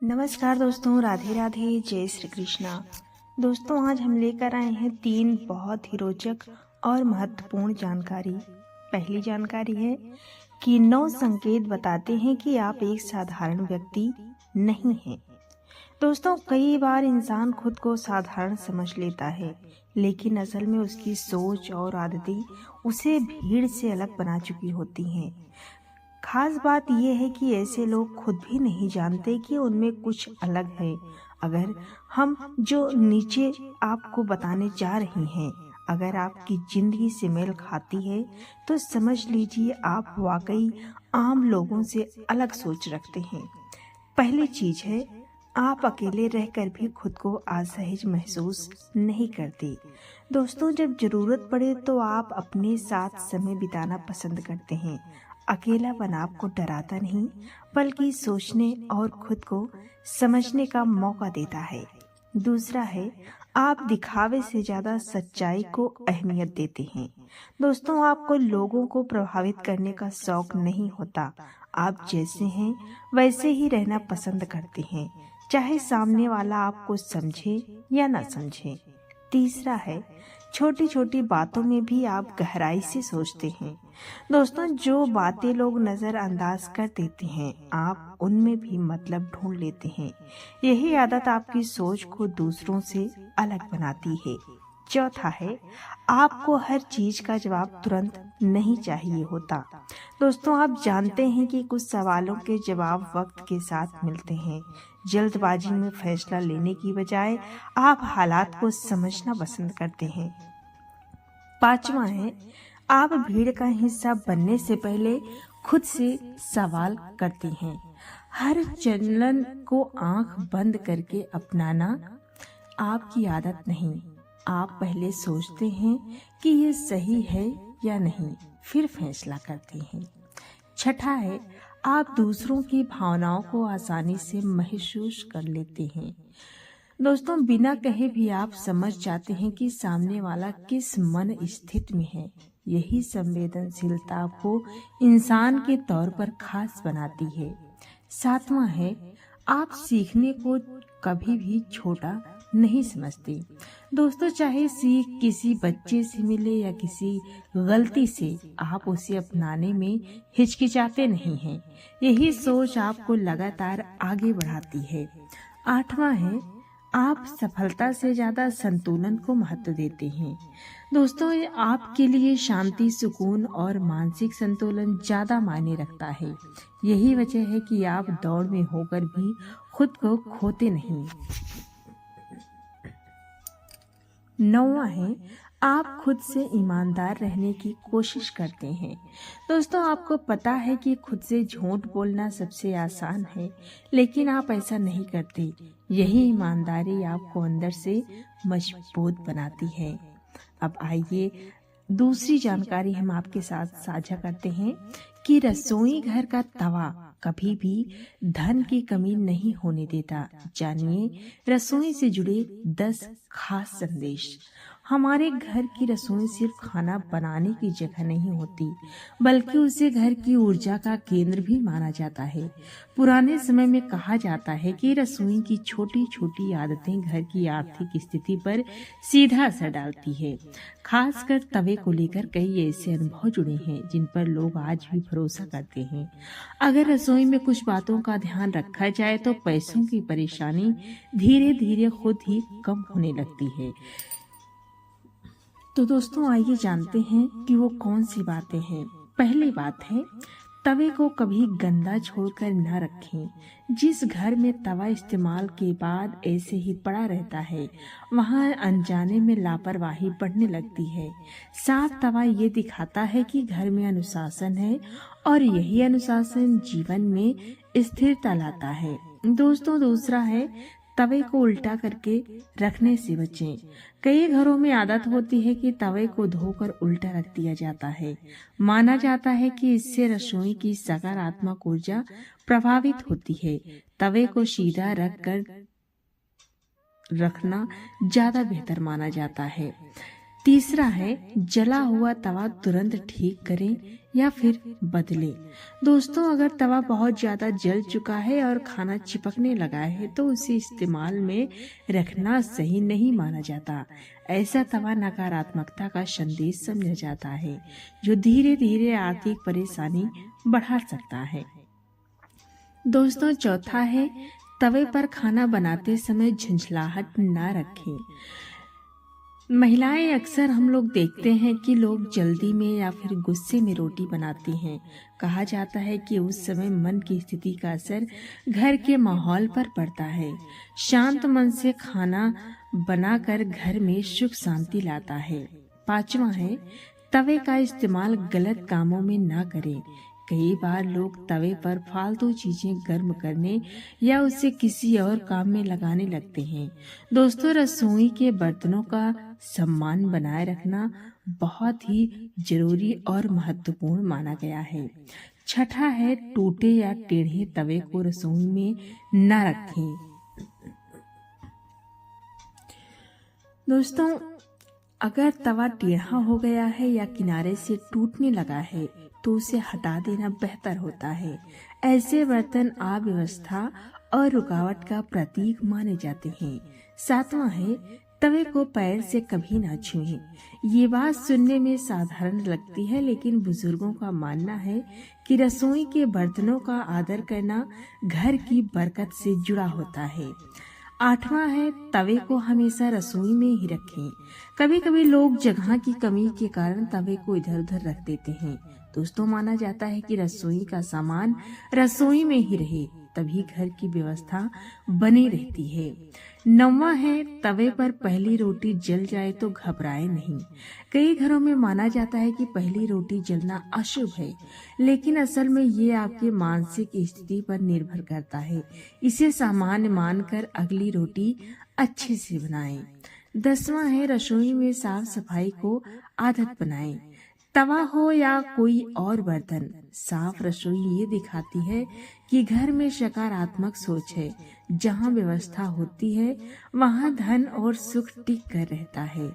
नमस्कार दोस्तों, राधे राधे, जय श्री कृष्णा। दोस्तों, आज हम लेकर आए हैं 3 बहुत ही रोचक और महत्वपूर्ण जानकारी। पहली जानकारी है कि 9 संकेत बताते हैं कि आप एक साधारण व्यक्ति नहीं हैं। दोस्तों, कई बार इंसान खुद को साधारण समझ लेता है, लेकिन असल में उसकी सोच और आदतें उसे भीड़ से अलग बना चुकी होती हैं। खास बात यह है कि ऐसे लोग खुद भी नहीं जानते कि उनमें कुछ अलग है। अगर हम जो नीचे आपको बताने जा रही हैं, अगर आपकी जिंदगी से मेल खाती है, तो समझ लीजिए आप वाकई आम लोगों से अलग सोच रखते हैं। पहली चीज है, आप अकेले रहकर भी खुद को असहज महसूस नहीं करते। दोस्तों, जब जरूरत पड़े तो आप अपने साथ समय बिताना पसंद करते हैं। अकेलापन आपको डराता नहीं, बल्कि सोचने और खुद को समझने का मौका देता है। दूसरा है, आप दिखावे से ज्यादा सच्चाई को अहमियत देते हैं। दोस्तों, आपको लोगों को प्रभावित करने का शौक नहीं होता। आप जैसे हैं वैसे ही रहना पसंद करते हैं, चाहे सामने वाला आपको समझे या ना समझे। तीसरा है, छोटी छोटी बातों में भी आप गहराई से सोचते हैं। दोस्तों, जो बातें लोग नजरअंदाज कर देते हैं, आप उनमें भी मतलब ढूंढ लेते हैं। यही आदत आपकी सोच को दूसरों से अलग बनाती है। चौथा है, आपको हर चीज का जवाब तुरंत नहीं चाहिए होता। दोस्तों, आप जानते हैं कि कुछ सवालों के जवाब वक्त के साथ मिलते हैं। जल्दबाजी में फैसला लेने की बजाय आप हालात को समझना पसंद करते हैं। पांचवा है, आप भीड़ का हिस्सा बनने से पहले खुद से सवाल करती हैं। हर चलन को आंख बंद करके अपनाना आपकी आदत नहीं। आप पहले सोचते हैं कि ये सही है या नहीं, फिर फैसला करते हैं। छठा है, आप दूसरों की भावनाओं को आसानी से महसूस कर लेते हैं। दोस्तों, बिना कहे भी आप समझ जाते हैं कि सामने वाला किस मन स्थिति में है। यही संवेदनशीलता आपको इंसान के तौर पर खास बनाती है। सातवां है, आप सीखने को कभी भी छोटा नहीं समझते। दोस्तों, चाहे सीख किसी बच्चे से मिले या किसी गलती से, आप उसे अपनाने में हिचकिचाते नहीं हैं। यही सोच आपको लगातार आगे बढ़ाती है। आठवां है, आप सफलता से ज्यादा संतुलन को महत्व देते हैं। दोस्तों, ये आपके लिए शांति, सुकून और मानसिक संतुलन ज्यादा मायने रखता है। यही वजह है कि आप दौड़ में होकर भी खुद को खोते नहीं। नौवां है, आप खुद से ईमानदार रहने की कोशिश करते हैं। दोस्तों, आपको पता है कि खुद से झूठ बोलना सबसे आसान है, लेकिन आप ऐसा नहीं करते। यही ईमानदारी आपको अंदर से मजबूत बनाती है। अब आइए दूसरी जानकारी हम आपके साथ साझा करते हैं कि रसोई घर का तवा कभी भी धन की कमी नहीं होने देता। जानिए रसोई से जुड़े 10 खास संदेश। हमारे घर की रसोई सिर्फ खाना बनाने की जगह नहीं होती, बल्कि उसे घर की ऊर्जा का केंद्र भी माना जाता है। पुराने समय में कहा जाता है कि रसोई की छोटी छोटी आदतें घर की आर्थिक स्थिति पर सीधा असर डालती है। खासकर तवे को लेकर कई ऐसे अनुभव जुड़े हैं जिन पर लोग आज भी भरोसा करते हैं। अगर रसोई में कुछ बातों का ध्यान रखा जाए तो पैसों की परेशानी धीरे धीरे खुद ही कम होने लगती है। तो दोस्तों, आइए जानते हैं कि वो कौन सी बातें हैं। पहली बात है, तवे को कभी गंदा छोड़कर न रखें। जिस घर में तवा इस्तेमाल के बाद ऐसे ही पड़ा रहता है, वहाँ अनजाने में लापरवाही बढ़ने लगती है। साफ तवा ये दिखाता है कि घर में अनुशासन है, और यही अनुशासन जीवन में स्थिरता लाता है। दोस्तों, दूसरा है, तवे को उल्टा करके रखने से बचें। कई घरों में आदत होती है कि तवे को धोकर उल्टा रख दिया जाता है। माना जाता है कि इससे रसोई की सकारात्मक ऊर्जा प्रभावित होती है। तवे को सीधा रखना ज्यादा बेहतर माना जाता है। तीसरा है जला हुआ तवा तुरंत ठीक करें या फिर बदलें। दोस्तों, अगर तवा बहुत ज्यादा जल चुका है और खाना चिपकने लगा है तो उसे इस्तेमाल में रखना सही नहीं माना जाता। ऐसा तवा नकारात्मकता का संदेश समझा जाता है, जो धीरे धीरे आर्थिक परेशानी बढ़ा सकता है। दोस्तों, चौथा है तवे पर खाना बनाते समय झंझलाहट ना रखें। महिलाएं अक्सर हम लोग देखते हैं कि लोग जल्दी में या फिर गुस्से में रोटी बनाती हैं। कहा जाता है कि उस समय मन की स्थिति का असर घर के माहौल पर पड़ता है। शांत मन से खाना बनाकर घर में सुख शांति लाता है। पांचवा है तवे का इस्तेमाल गलत कामों में ना करें। कई बार लोग तवे पर फालतू चीजें गर्म करने या उसे किसी और काम में लगाने लगते हैं। दोस्तों, रसोई के बर्तनों का सम्मान बनाए रखना बहुत ही जरूरी और महत्वपूर्ण माना गया है। छठा है टूटे या टेढ़े तवे को रसोई में न रखें। दोस्तों, अगर तवा टेढ़ा हो गया है या किनारे से टूटने लगा है तो उसे हटा देना बेहतर होता है। ऐसे बर्तन अव्यवस्था और रुकावट का प्रतीक माने जाते हैं। सातवां है तवे को पैर से कभी ना छुएं। ये बात सुनने में साधारण लगती है, लेकिन बुजुर्गों का मानना है कि रसोई के बर्तनों का आदर करना घर की बरकत से जुड़ा होता है। आठवां है तवे को हमेशा रसोई में ही रखें। कभी कभी लोग जगह की कमी के कारण तवे को इधर उधर रख देते हैं। दोस्तों, माना जाता है कि रसोई का सामान रसोई में ही रहे, तभी घर की व्यवस्था बनी रहती है। नौवां है तवे पर पहली रोटी जल जाए तो घबराए नहीं। कई घरों में माना जाता है कि पहली रोटी जलना अशुभ है, लेकिन असल में ये आपके मानसिक स्थिति पर निर्भर करता है। इसे सामान्य मानकर अगली रोटी अच्छे से बनाएं। 10वां है रसोई में साफ सफाई को आदत बनाएं। तवा हो या कोई और बर्तन, साफ रसोई ये दिखाती है कि घर में सकारात्मक सोच है। जहाँ व्यवस्था होती है वहाँ धन और सुख टिक कर रहता है।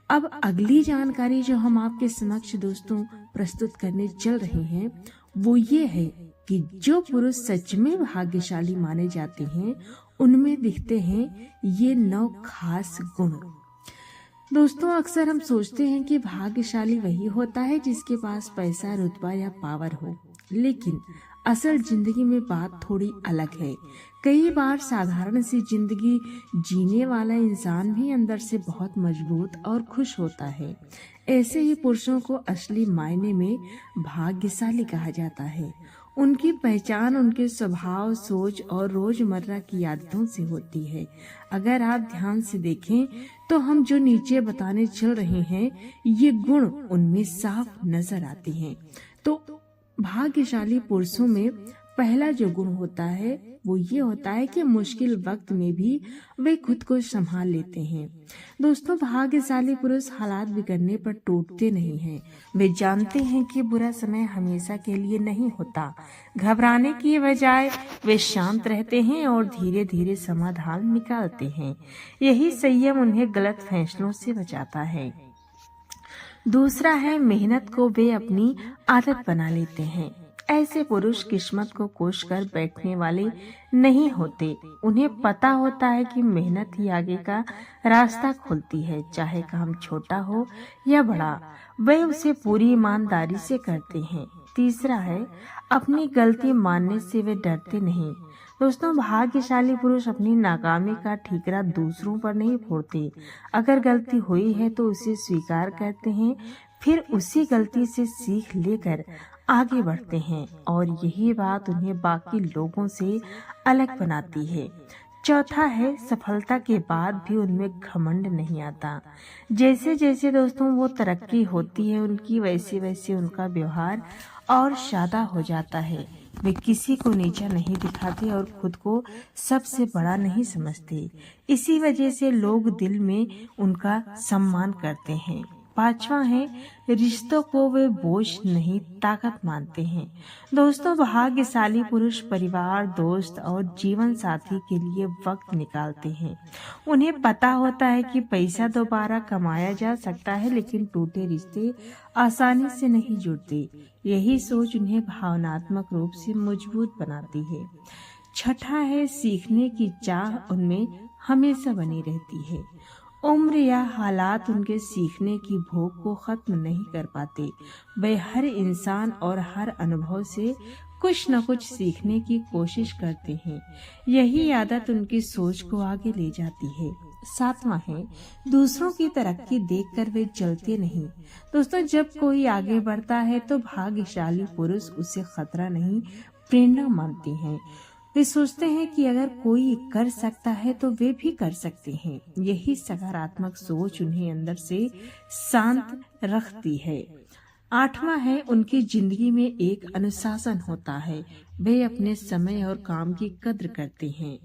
अब अगली जानकारी जो हम आपके समक्ष दोस्तों प्रस्तुत करने चल रहे हैं वो ये है कि जो पुरुष सच में भाग्यशाली माने जाते हैं उनमें दिखते हैं ये 9 खास गुण। दोस्तों, अक्सर हम सोचते हैं कि भाग्यशाली वही होता है जिसके पास पैसा, रुतबा या पावर हो, लेकिन असल जिंदगी में बात थोड़ी अलग है। कई बार साधारण सी जिंदगी जीने वाला इंसान भी अंदर से बहुत मजबूत और खुश होता है। ऐसे ही पुरुषों को असली मायने में भाग्यशाली कहा जाता है। उनकी पहचान उनके स्वभाव, सोच और रोजमर्रा की आदतों से होती है। अगर आप ध्यान से देखें तो हम जो नीचे बताने चल रहे हैं ये गुण उनमें साफ नजर आते हैं। तो भाग्यशाली पुरुषों में पहला जो गुण होता है वो ये होता है कि मुश्किल वक्त में भी वे खुद को संभाल लेते हैं। दोस्तों, भाग्यशाली पुरुष हालात बिगड़ने पर टूटते नहीं हैं। वे जानते हैं कि बुरा समय हमेशा के लिए नहीं होता। घबराने की बजाय वे शांत रहते हैं और धीरे धीरे समाधान निकालते हैं। यही संयम उन्हें गलत फैसलों से बचाता है। दूसरा है मेहनत को वे अपनी आदत बना लेते हैं। ऐसे पुरुष किस्मत को कोस कर बैठने वाले नहीं होते। उन्हें पता होता है कि मेहनत ही आगे का रास्ता खोलती है। चाहे काम छोटा हो या बड़ा, वे उसे पूरी ईमानदारी से करते हैं। तीसरा है अपनी गलती मानने से वे डरते नहीं। दोस्तों, भाग्यशाली पुरुष अपनी नाकामी का ठीकरा दूसरों पर नहीं फोड़ते। अगर गलती हुई है तो उसे स्वीकार करते हैं, फिर उसी गलती से सीख लेकर आगे बढ़ते हैं और यही बात उन्हें बाकी लोगों से अलग बनाती है। चौथा है सफलता के बाद भी उनमें घमंड नहीं आता। जैसे जैसे दोस्तों वो तरक्की होती है उनकी, वैसे वैसे उनका व्यवहार और सादा हो जाता है। वे किसी को नीचा नहीं दिखाते और खुद को सबसे बड़ा नहीं समझते। इसी वजह से लोग दिल में उनका सम्मान करते हैं। पांचवा है, रिश्तों को वे बोझ नहीं ताकत मानते हैं। दोस्तों, भाग्यशाली पुरुष परिवार, दोस्त और जीवन साथी के लिए वक्त निकालते हैं। उन्हें पता होता है कि पैसा दोबारा कमाया जा सकता है, लेकिन टूटे रिश्ते आसानी से नहीं जुड़ते। यही सोच उन्हें भावनात्मक रूप से मजबूत बनाती है। छठा है, सीखने की चाह उनमें हमेशा बनी रहती है। उम्र या हालात उनके सीखने की भूख को खत्म नहीं कर पाते। वे हर इंसान और हर अनुभव से कुछ न कुछ सीखने की कोशिश करते हैं। यही आदत उनकी सोच को आगे ले जाती है। सातवां है, दूसरों की तरक्की देखकर वे जलते नहीं। दोस्तों, जब कोई आगे बढ़ता है तो भाग्यशाली पुरुष उसे खतरा नहीं, प्रेरणा मानते हैं। वे सोचते हैं कि अगर कोई कर सकता है तो वे भी कर सकते हैं। यही सकारात्मक सोच उन्हें अंदर से शांत रखती है। आठवां है, उनकी जिंदगी में एक अनुशासन होता है। वे अपने समय और काम की कद्र करते हैं।